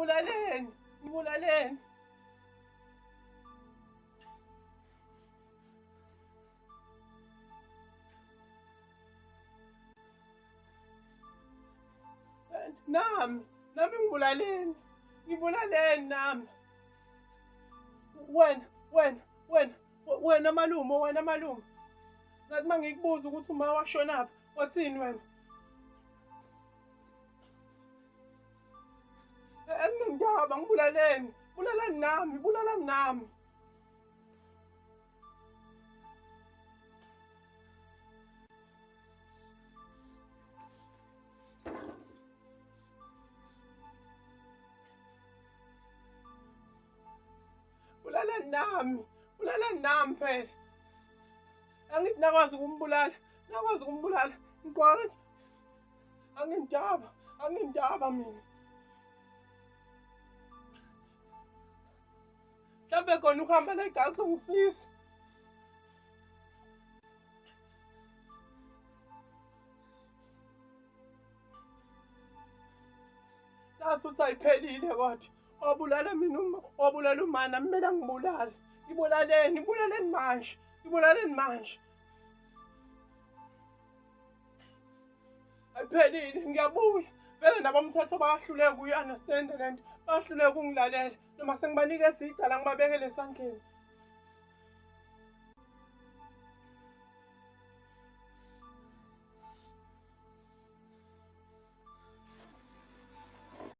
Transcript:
ngibulaleni. Nami ngibulaleni nami. Wena malume. Ngathi mangikubuza ukuthi uma washonaphi, wathini wena? Ngiyabe ngibulaleni. Bulalani nami. Bulalani nami phela. Angithi nakwazi ukumbulala. Ngiqoka. Angindaba mina. Mhlawumbe khona ukuhamba la eGalks ungisiza. Nathi uthi ayiphelile kodwa. Wabulala mina wabulala umana, kumele angibulale. Ngibulaleni manje. Ayiphelile, ngiyabuya. Vele nabomthetho bayahluleka uyi-understand lento. Bayahluleka ukungilalela. Noma sengibanikeza icala ngibabekele esandleni.